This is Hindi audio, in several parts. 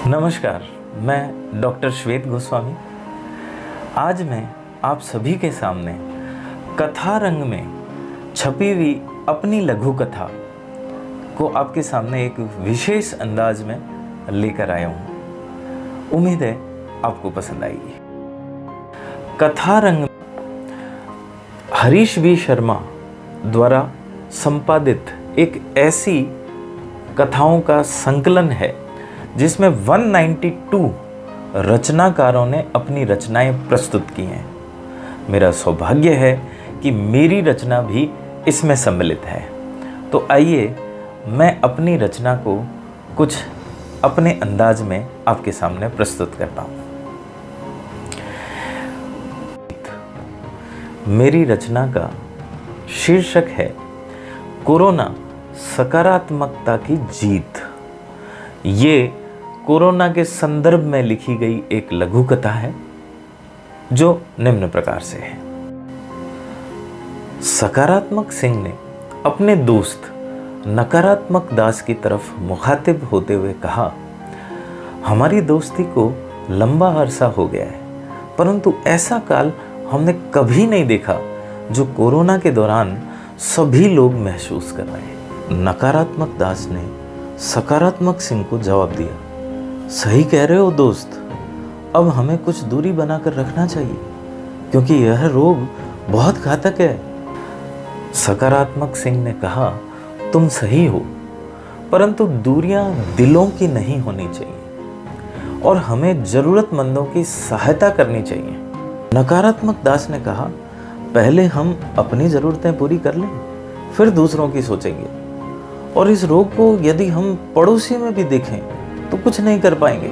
नमस्कार, मैं डॉक्टर श्वेत गोस्वामी। आज मैं आप सभी के सामने कथा रंग में छपी हुई अपनी लघु कथा को आपके सामने एक विशेष अंदाज में लेकर आया हूँ। उम्मीद है आपको पसंद आएगी। कथा रंग हरीश वी शर्मा द्वारा संपादित एक ऐसी कथाओं का संकलन है जिसमें 192 रचनाकारों ने अपनी रचनाएं प्रस्तुत की हैं। मेरा सौभाग्य है कि मेरी रचना भी इसमें सम्मिलित है। तो आइए मैं अपनी रचना को कुछ अपने अंदाज में आपके सामने प्रस्तुत करता हूँ। मेरी रचना का शीर्षक है कोरोना सकारात्मकता की जीत। ये कोरोना के संदर्भ में लिखी गई एक लघु कथा है जो निम्न प्रकार से है। सकारात्मक सिंह ने अपने दोस्त नकारात्मक दास की तरफ मुखातिब होते हुए कहा, हमारी दोस्ती को लंबा अरसा हो गया है, परंतु ऐसा काल हमने कभी नहीं देखा जो कोरोना के दौरान सभी लोग महसूस कर रहे हैं। नकारात्मक दास ने सकारात्मक सिंह को जवाब दिया, सही कह रहे हो दोस्त, अब हमें कुछ दूरी बनाकर रखना चाहिए क्योंकि यह रोग बहुत घातक है। सकारात्मक सिंह ने कहा, तुम सही हो, परंतु दूरियां दिलों की नहीं होनी चाहिए और हमें जरूरतमंदों की सहायता करनी चाहिए। नकारात्मक दास ने कहा, पहले हम अपनी ज़रूरतें पूरी कर लें, फिर दूसरों की सोचेंगे। और इस रोग को यदि हम पड़ोसी में भी देखें तो कुछ नहीं कर पाएंगे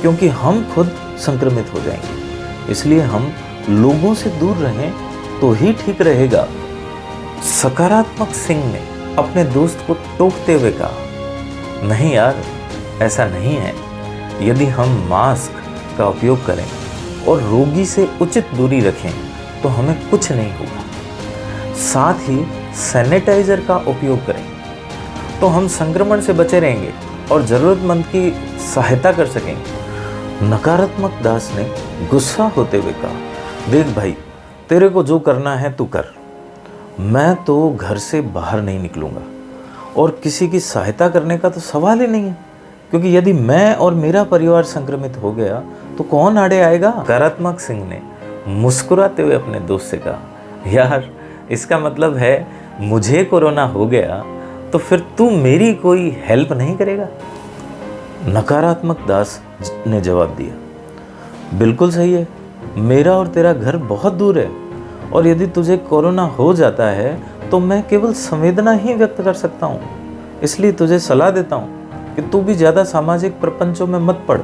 क्योंकि हम खुद संक्रमित हो जाएंगे। इसलिए हम लोगों से दूर रहें तो ही ठीक रहेगा। सकारात्मक सिंह ने अपने दोस्त को टोकते हुए कहा, नहीं यार, ऐसा नहीं है। यदि हम मास्क का उपयोग करें और रोगी से उचित दूरी रखें तो हमें कुछ नहीं होगा। साथ ही सैनिटाइजर का उपयोग करें तो हम संक्रमण से बचे रहेंगे और ज़रूरतमंद की सहायता कर सकेंगे। नकारात्मक दास ने गुस्सा होते हुए कहा, देख भाई, तेरे को जो करना है तू कर, मैं तो घर से बाहर नहीं निकलूँगा और किसी की सहायता करने का तो सवाल ही नहीं है क्योंकि यदि मैं और मेरा परिवार संक्रमित हो गया तो कौन आड़े आएगा। नकारात्मक सिंह ने मुस्कुराते हुए अपने दोस्त से कहा, यार, इसका मतलब है मुझे कोरोना हो गया तो फिर तू मेरी कोई हेल्प नहीं करेगा। नकारात्मक दास ने जवाब दिया, बिल्कुल सही है, मेरा और तेरा घर बहुत दूर है और यदि तुझे कोरोना हो जाता है तो मैं केवल संवेदना ही व्यक्त कर सकता हूँ। इसलिए तुझे सलाह देता हूँ कि तू भी ज़्यादा सामाजिक प्रपंचों में मत पड़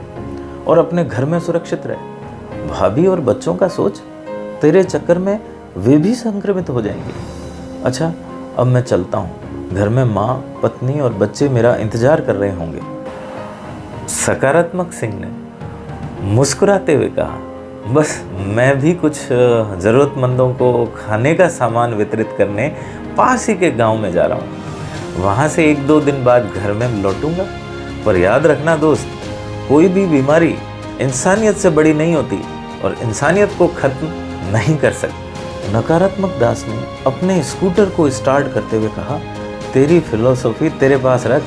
और अपने घर में सुरक्षित रह। भाभी और बच्चों का सोच, तेरे चक्कर में वे भी संक्रमित हो जाएंगे। अच्छा, अब मैं चलता हूँ, घर में माँ, पत्नी और बच्चे मेरा इंतजार कर रहे होंगे। सकारात्मक सिंह ने मुस्कुराते हुए कहा, बस मैं भी कुछ ज़रूरतमंदों को खाने का सामान वितरित करने पास ही के गांव में जा रहा हूँ। वहाँ से 1-2 दिन बाद घर में लौटूंगा। पर याद रखना दोस्त, कोई भी बीमारी इंसानियत से बड़ी नहीं होती और इंसानियत को ख़त्म नहीं कर सकती। नकारात्मक दास ने अपने स्कूटर को स्टार्ट करते हुए कहा, तेरी फिलॉसफी तेरे पास रख,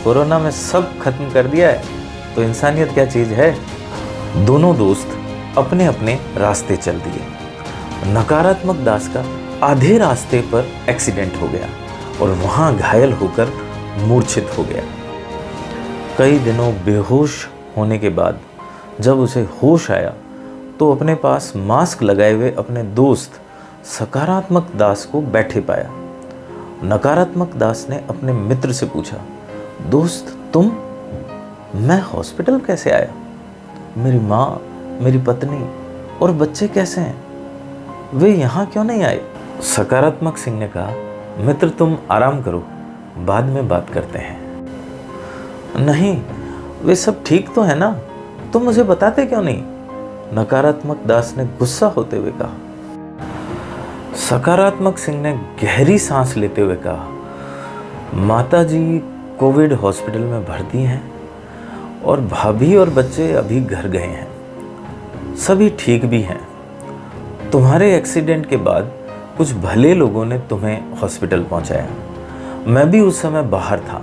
कोरोना में सब खत्म कर दिया है तो इंसानियत क्या चीज़ है। दोनों दोस्त अपने अपने रास्ते चल दिए। नकारात्मक दास का आधे रास्ते पर एक्सीडेंट हो गया और वहाँ घायल होकर मूर्छित हो गया। कई दिनों बेहोश होने के बाद जब उसे होश आया तो अपने पास मास्क लगाए हुए अपने दोस्त सकारात्मक दास को बैठे पाया। नकारात्मक दास ने अपने मित्र से पूछा, दोस्त तुम? मैं हॉस्पिटल कैसे आया? मेरी माँ, मेरी पत्नी और बच्चे कैसे हैं? वे यहाँ क्यों नहीं आए? सकारात्मक सिंह ने कहा, मित्र तुम आराम करो, बाद में बात करते हैं। नहीं, वे सब ठीक तो है ना, तुम मुझे बताते क्यों नहीं? नकारात्मक दास ने गुस्सा होते हुए कहा। सकारात्मक सिंह ने गहरी सांस लेते हुए कहा, माताजी कोविड हॉस्पिटल में भर्ती हैं और भाभी और बच्चे अभी घर गए हैं, सभी ठीक भी हैं। तुम्हारे एक्सीडेंट के बाद कुछ भले लोगों ने तुम्हें हॉस्पिटल पहुंचाया। मैं भी उस समय बाहर था।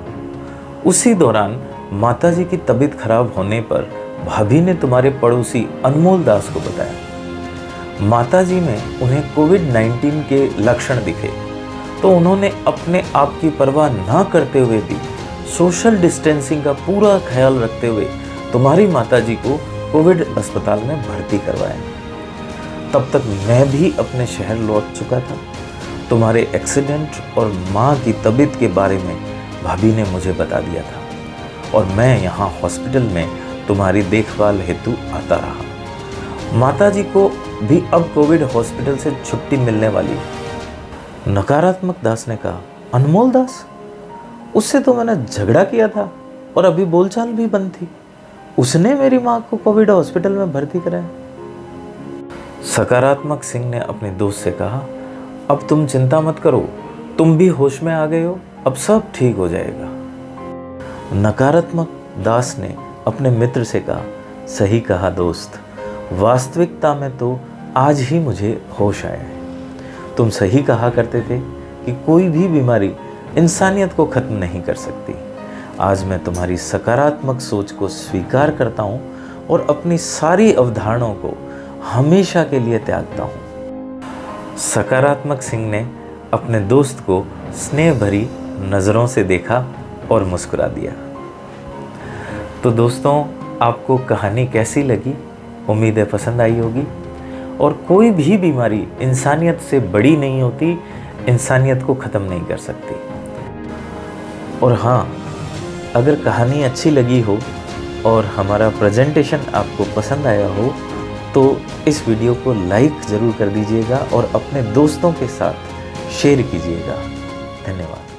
उसी दौरान माताजी की तबीयत खराब होने पर भाभी ने तुम्हारे पड़ोसी अनमोल दास को बताया। माताजी में उन्हें कोविड-19 के लक्षण दिखे तो उन्होंने अपने आप की परवाह न करते हुए भी सोशल डिस्टेंसिंग का पूरा ख्याल रखते हुए तुम्हारी माताजी को कोविड अस्पताल में भर्ती करवाया। तब तक मैं भी अपने शहर लौट चुका था। तुम्हारे एक्सीडेंट और माँ की तबीयत के बारे में भाभी ने मुझे बता दिया था और मैं यहाँ हॉस्पिटल में तुम्हारी देखभाल हेतु आता रहा। माताजी को भी अब कोविड हॉस्पिटल से छुट्टी मिलने वाली। नकारात्मक दास ने कहा, अनमोल दास? उससे तो मैंने झगड़ा किया था और अभी बोलचाल भी बंद थी। उसने मेरी माँ को कोविड हॉस्पिटल में भर्ती कराया। सकारात्मक सिंह ने अपने दोस्त से कहा, अब तुम चिंता मत करो, तुम भी होश में आ गए हो, अब सब ठीक हो जाएगा। नकारात्मक दास ने अपने मित्र से कहा, सही कहा दोस्त, वास्तविकता में तो आज ही मुझे होश आया है। तुम सही कहा करते थे कि कोई भी बीमारी इंसानियत को खत्म नहीं कर सकती। आज मैं तुम्हारी सकारात्मक सोच को स्वीकार करता हूँ और अपनी सारी अवधारणाओं को हमेशा के लिए त्यागता हूँ। सकारात्मक सिंह ने अपने दोस्त को स्नेह भरी नज़रों से देखा और मुस्कुरा दिया। तो दोस्तों, आपको कहानी कैसी लगी? उम्मीद है पसंद आई होगी। और कोई भी बीमारी इंसानियत से बड़ी नहीं होती, इंसानियत को ख़त्म नहीं कर सकती। और हाँ, अगर कहानी अच्छी लगी हो और हमारा प्रेजेंटेशन आपको पसंद आया हो तो इस वीडियो को लाइक ज़रूर कर दीजिएगा और अपने दोस्तों के साथ शेयर कीजिएगा। धन्यवाद।